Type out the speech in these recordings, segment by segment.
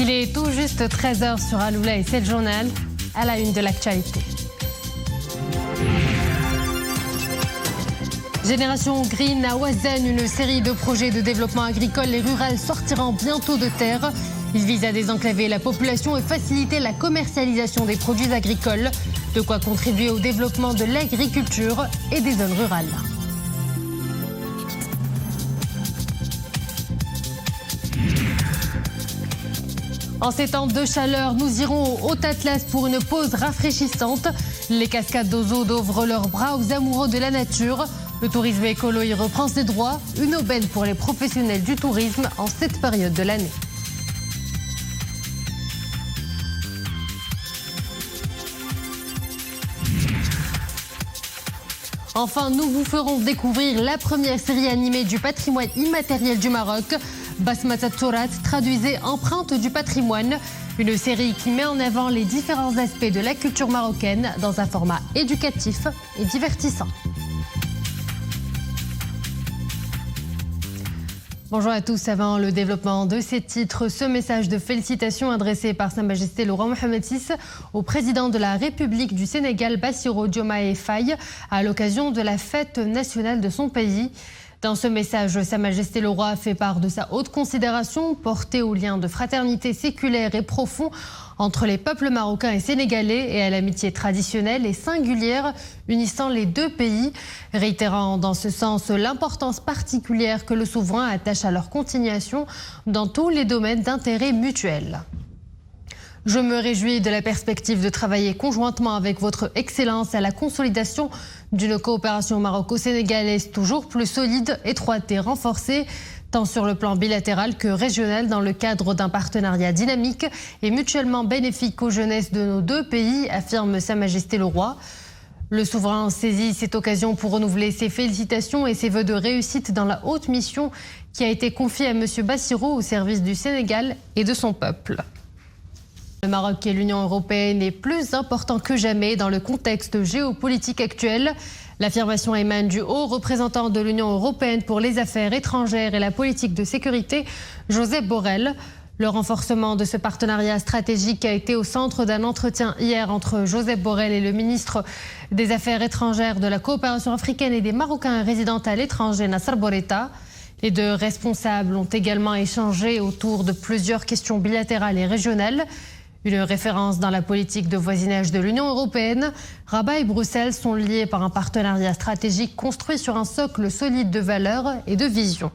Il est tout juste 13h sur Aloula et c'est le journal à la une de l'actualité. Génération Green à Ouazen, une série de projets de développement agricole et rural sortiront bientôt de terre. Ils visent à désenclaver la population et faciliter la commercialisation des produits agricoles, de quoi contribuer au développement de l'agriculture et des zones rurales. En ces temps de chaleur, nous irons au Haut-Atlas pour une pause rafraîchissante. Les cascades d'Ozo ouvrent leurs bras aux amoureux de la nature. Le tourisme écolo y reprend ses droits. Une aubaine pour les professionnels du tourisme en cette période de l'année. Enfin, nous vous ferons découvrir la première série animée du patrimoine immatériel du Maroc. Basmata Tourat, traduisez Empreinte du patrimoine, une série qui met en avant les différents aspects de la culture marocaine dans un format éducatif et divertissant. Bonjour à tous. Avant le développement de ces titres, ce message de félicitations adressé par Sa Majesté le Roi Mohamed VI au président de la République du Sénégal, Bassirou Diomaye Faye, à l'occasion de la fête nationale de son pays. Dans ce message, Sa Majesté le Roi fait part de sa haute considération portée aux liens de fraternité séculaire et profond entre les peuples marocains et sénégalais et à l'amitié traditionnelle et singulière unissant les deux pays, réitérant dans ce sens l'importance particulière que le souverain attache à leur continuation dans tous les domaines d'intérêt mutuel. Je me réjouis de la perspective de travailler conjointement avec votre Excellence à la consolidation d'une coopération maroco-sénégalaise toujours plus solide, étroite et renforcée, tant sur le plan bilatéral que régional, dans le cadre d'un partenariat dynamique et mutuellement bénéfique aux jeunesses de nos deux pays, affirme Sa Majesté le Roi. Le souverain saisit cette occasion pour renouveler ses félicitations et ses vœux de réussite dans la haute mission qui a été confiée à M. Bassirou au service du Sénégal et de son peuple. Le Maroc et l'Union européenne est plus important que jamais dans le contexte géopolitique actuel. L'affirmation émane du haut représentant de l'Union européenne pour les affaires étrangères et la politique de sécurité, Josep Borrell. Le renforcement de ce partenariat stratégique a été au centre d'un entretien hier entre Josep Borrell et le ministre des Affaires étrangères, de la coopération africaine et des Marocains résidant à l'étranger, Nasser Bourita. Les deux responsables ont également échangé autour de plusieurs questions bilatérales et régionales. Une référence dans la politique de voisinage de l'Union européenne, Rabat et Bruxelles sont liés par un partenariat stratégique construit sur un socle solide de valeurs et de visions.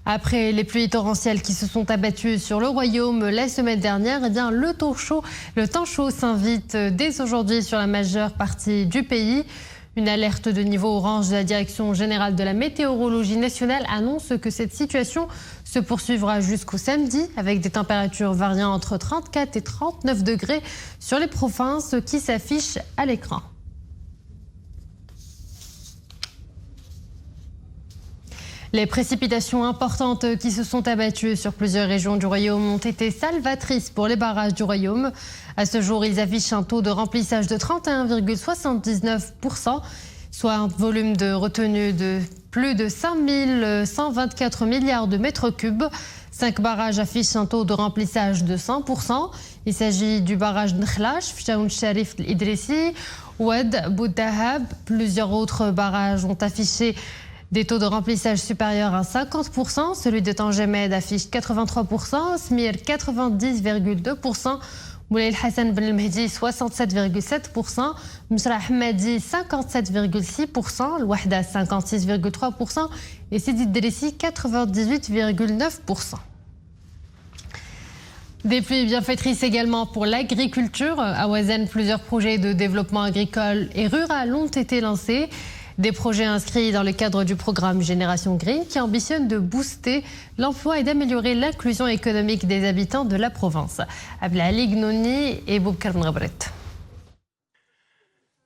Après les pluies torrentielles qui se sont abattues sur le royaume la semaine dernière, le temps chaud s'invite dès aujourd'hui sur la majeure partie du pays. Une alerte de niveau orange de la Direction générale de la météorologie nationale annonce que cette situation se poursuivra jusqu'au samedi avec des températures variant entre 34 et 39 degrés sur les provinces qui s'affichent à l'écran. Les précipitations importantes qui se sont abattues sur plusieurs régions du royaume ont été salvatrices pour les barrages du royaume. À ce jour, ils affichent un taux de remplissage de 31,79%, soit un volume de retenue de plus de 5124 milliards de mètres cubes. 5 barrages affichent un taux de remplissage de 100%. Il s'agit du barrage Nkhlash, Fchaoun Sharif Idrissi, Ouad, Boudahab. Plusieurs autres barrages ont affiché des taux de remplissage supérieurs à 50%. Celui de Tangemed affiche 83%, Smir 90,2%, Moulay Hassan Ben Mehdi 67,7%, Msra Ahmadi 57,6%, El Wahda 56,3% et Sidi Drissi 98,9%. Des pluies bienfaitrices également pour l'agriculture. À Ouazen, plusieurs projets de développement agricole et rural ont été lancés. Des projets inscrits dans le cadre du programme Génération Green qui ambitionne de booster l'emploi et d'améliorer l'inclusion économique des habitants de la province. Abdelali Gnoni et Boubkar Mgabret.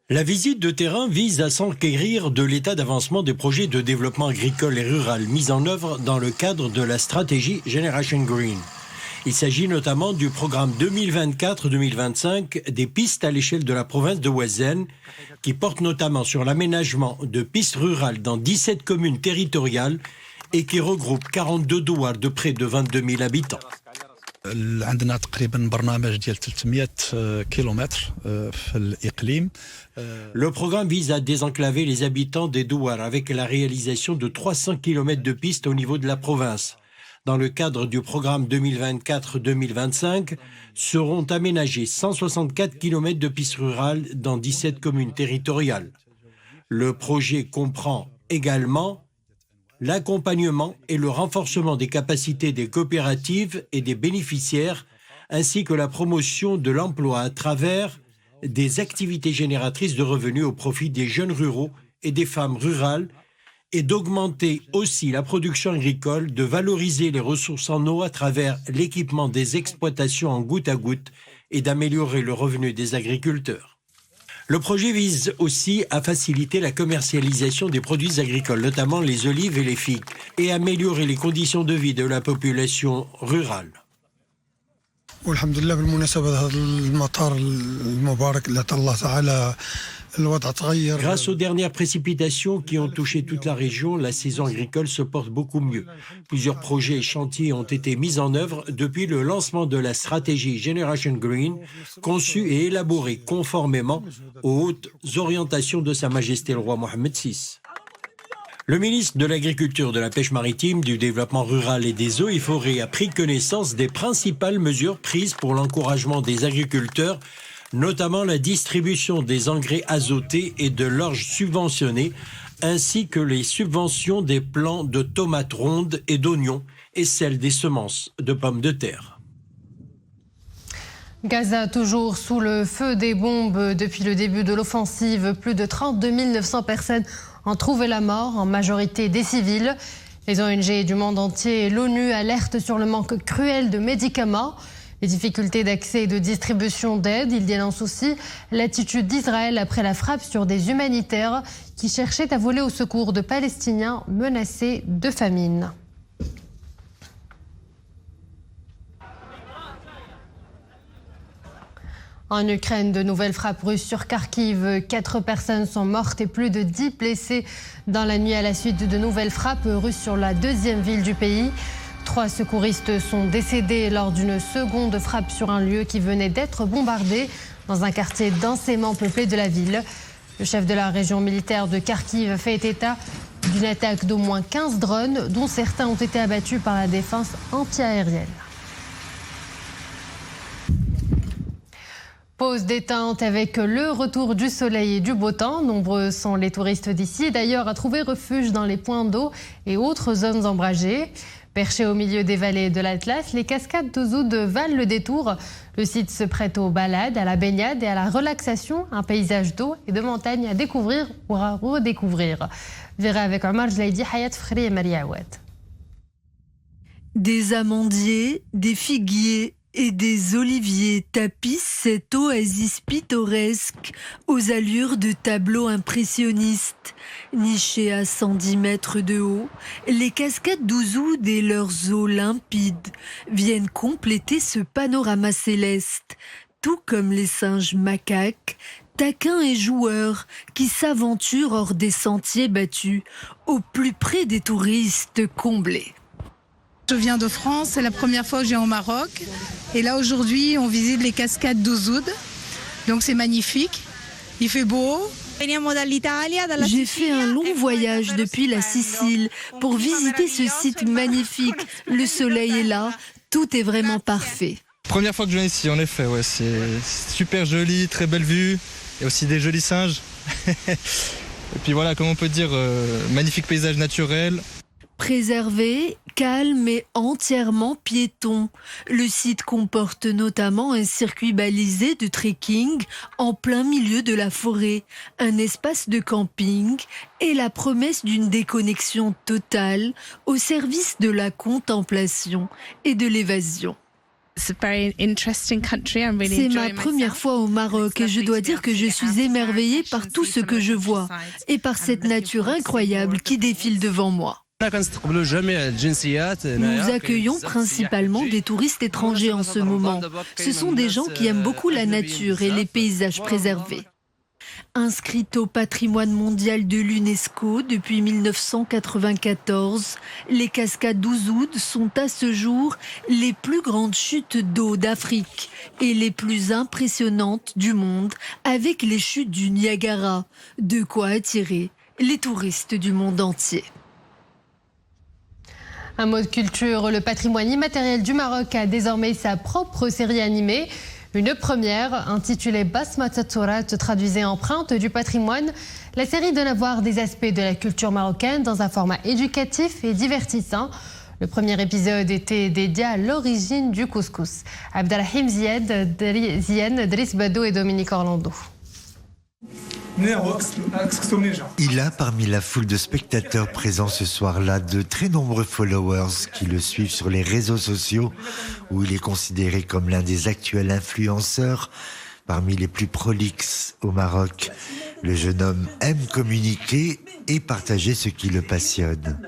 La visite de terrain vise à s'enquérir de l'état d'avancement des projets de développement agricole et rural mis en œuvre dans le cadre de la stratégie Generation Green. Il s'agit notamment du programme 2024-2025 des pistes à l'échelle de la province de Ouazen, qui porte notamment sur l'aménagement de pistes rurales dans 17 communes territoriales et qui regroupe 42 douars de près de 22 000 habitants. عندنا تقريبا برنامج ديال 300 كيلومتر في الإقليم. Le programme vise à désenclaver les habitants des douars avec la réalisation de 300 km de pistes au niveau de la province. Dans le cadre du programme 2024-2025, seront aménagés 164 km de pistes rurales dans 17 communes territoriales. Le projet comprend également l'accompagnement et le renforcement des capacités des coopératives et des bénéficiaires, ainsi que la promotion de l'emploi à travers des activités génératrices de revenus au profit des jeunes ruraux et des femmes rurales, et d'augmenter aussi la production agricole, de valoriser les ressources en eau à travers l'équipement des exploitations en goutte à goutte et d'améliorer le revenu des agriculteurs. Le projet vise aussi à faciliter la commercialisation des produits agricoles, notamment les olives et les figues, et améliorer les conditions de vie de la population rurale. والحمد لله بالمناسبة هذا المطار المبارك اللي عطا الله تعالى الوضع تغير. Grâce aux dernières précipitations qui ont touché toute la région, la saison agricole se porte beaucoup mieux. Plusieurs projets et chantiers ont été mis en œuvre depuis le lancement de la stratégie Generation Green, conçue et élaborée conformément aux hautes orientations de Sa Majesté le roi Mohammed VI. Le ministre de l'Agriculture, de la Pêche maritime, du Développement rural et des eaux et forêts a pris connaissance des principales mesures prises pour l'encouragement des agriculteurs, notamment la distribution des engrais azotés et de l'orge subventionnée, ainsi que les subventions des plants de tomates rondes et d'oignons et celles des semences de pommes de terre. Gaza, toujours sous le feu des bombes depuis le début de l'offensive. Plus de 32 900 personnes ont trouvé la mort, en majorité des civils. Les ONG du monde entier et l'ONU alertent sur le manque cruel de médicaments, les difficultés d'accès et de distribution d'aide. Ils dénoncent aussi l'attitude d'Israël après la frappe sur des humanitaires qui cherchaient à voler au secours de Palestiniens menacés de famine. En Ukraine, de nouvelles frappes russes sur Kharkiv. 4 personnes sont mortes et plus de 10 blessés dans la nuit à la suite de nouvelles frappes russes sur la deuxième ville du pays. 3 secouristes sont décédés lors d'une seconde frappe sur un lieu qui venait d'être bombardé dans un quartier densément peuplé de la ville. Le chef de la région militaire de Kharkiv fait état d'une attaque d'au moins 15 drones, dont certains ont été abattus par la défense antiaérienne. Pause détente avec le retour du soleil et du beau temps. Nombreux sont les touristes d'ici, d'ailleurs, à trouver refuge dans les points d'eau et autres zones ombragées. Perchés au milieu des vallées de l'Atlas, les cascades d'Ouzoud valent le détour. Le site se prête aux balades, à la baignade et à la relaxation. Un paysage d'eau et de montagne à découvrir ou à redécouvrir. Verrez avec Omar Jlaïdi, Hayat Fkhri et Maria Ouad. Des amandiers, des figuiers et des oliviers tapissent cette oasis pittoresque aux allures de tableaux impressionnistes. Nichées à 110 mètres de haut, les cascades d'Ouzoud et leurs eaux limpides viennent compléter ce panorama céleste, tout comme les singes macaques, taquins et joueurs qui s'aventurent hors des sentiers battus, au plus près des touristes comblés. Je viens de France, c'est la première fois que je viens au Maroc. Et là, aujourd'hui, on visite les cascades d'Ouzoud. Donc, c'est magnifique. Il fait beau. J'ai fait un long voyage depuis la Sicile pour visiter ce site magnifique. Le soleil est là, tout est vraiment parfait. Première fois que je viens ici, en effet, ouais, c'est super joli, très belle vue. Et aussi des jolis singes. Et puis voilà, comme on peut dire, magnifique paysage naturel. Préservé, calme et entièrement piéton. Le site comporte notamment un circuit balisé de trekking en plein milieu de la forêt, un espace de camping et la promesse d'une déconnexion totale au service de la contemplation et de l'évasion. C'est ma première fois au Maroc et je dois dire que je suis émerveillée par tout ce que je vois et par cette nature incroyable qui défile devant moi. Nous accueillons principalement des touristes étrangers en ce moment. Ce sont des gens qui aiment beaucoup la nature et les paysages préservés. Inscrite au patrimoine mondial de l'UNESCO depuis 1994, les cascades d'Ouzoud sont à ce jour les plus grandes chutes d'eau d'Afrique et les plus impressionnantes du monde, avec les chutes du Niagara. De quoi attirer les touristes du monde entier. Un mot de culture, le patrimoine immatériel du Maroc a désormais sa propre série animée. Une première, intitulée Basma Tatourat, traduisait empreinte du patrimoine. La série donne à voir des aspects de la culture marocaine dans un format éducatif et divertissant. Le premier épisode était dédié à l'origine du couscous. Abdelrahim Zied, Driss Bado et Dominique Orlando. Il a parmi la foule de spectateurs présents ce soir-là de très nombreux followers qui le suivent sur les réseaux sociaux où il est considéré comme l'un des actuels influenceurs parmi les plus prolixes au Maroc. Le jeune homme aime communiquer et partager ce qui le passionne.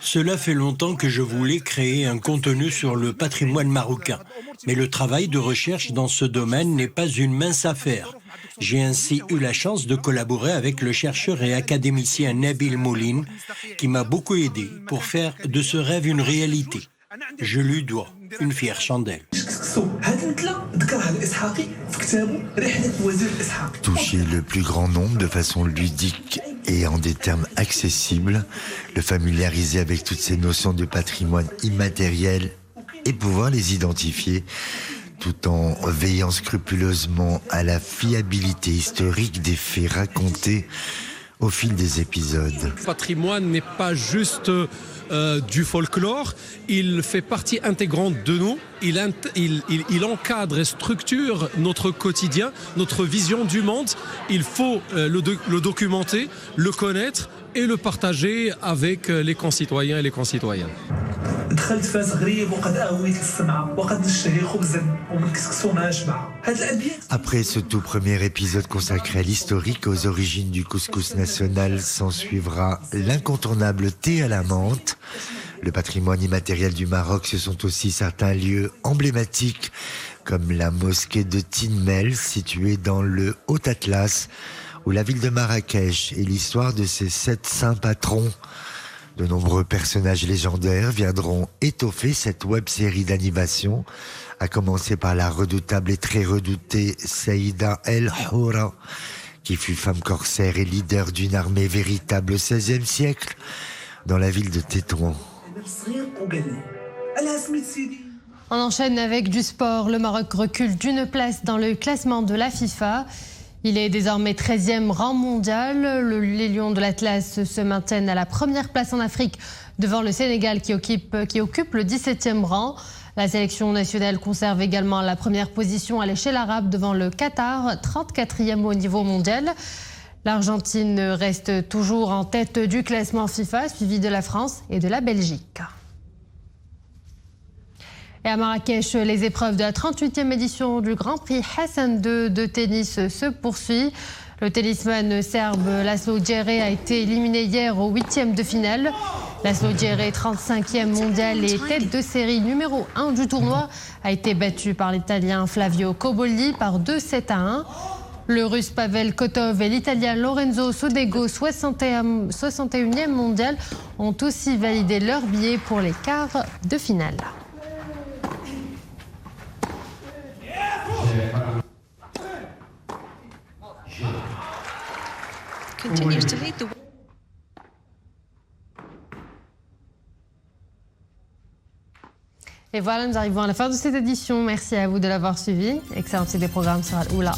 Cela fait longtemps que je voulais créer un contenu sur le patrimoine marocain. Mais le travail de recherche dans ce domaine n'est pas une mince affaire. J'ai ainsi eu la chance de collaborer avec le chercheur et académicien Nabil Moulin, qui m'a beaucoup aidé pour faire de ce rêve une réalité. Je lui dois une fière chandelle. Toucher le plus grand nombre de façon ludique et en des termes accessibles, le familiariser avec toutes ces notions de patrimoine immatériel et pouvoir les identifier, tout en veillant scrupuleusement à la fiabilité historique des faits racontés au fil des épisodes. Le patrimoine n'est pas juste du folklore, il fait partie intégrante de nous, il encadre et structure notre quotidien, notre vision du monde. Il faut le documenter, le connaître et le partager avec les concitoyens et les concitoyennes. Après ce tout premier épisode consacré à l'historique, aux origines du couscous national, s'en suivra l'incontournable thé à la menthe. Le patrimoine immatériel du Maroc, ce sont aussi certains lieux emblématiques, comme la mosquée de Tinmel, située dans le Haut-Atlas, ou la ville de Marrakech et l'histoire de ses 7 saints patrons. De nombreux personnages légendaires viendront étoffer cette web-série d'animation, à commencer par la redoutable et très redoutée Saïda El Houra, qui fut femme corsaire et leader d'une armée véritable au XVIe siècle dans la ville de Tétouan. On enchaîne avec du sport. Le Maroc recule d'une place dans le classement de la FIFA. Il est désormais 13e rang mondial. Les Lions de l'Atlas se maintiennent à la première place en Afrique devant le Sénégal qui occupe le 17e rang. La sélection nationale conserve également la première position à l'échelle arabe devant le Qatar, 34e au niveau mondial. L'Argentine reste toujours en tête du classement FIFA, suivi de la France et de la Belgique. Et à Marrakech, les épreuves de la 38e édition du Grand Prix Hassan II de tennis se poursuivent. Le tennisman serbe Laslo Djere a été éliminé hier au 8e de finale. Laslo Djere, 35e mondial et tête de série numéro 1 du tournoi, a été battu par l'Italien Flavio Cobolli par 2-7-1. Le Russe Pavel Kotov et l'Italien Lorenzo Sodego, 61e mondial, ont aussi validé leur billet pour les quarts de finale. Continues to lead the... Et voilà, nous arrivons à la fin de cette édition. Merci à vous de l'avoir suivi. Excellente des programmes sur Al-Oula.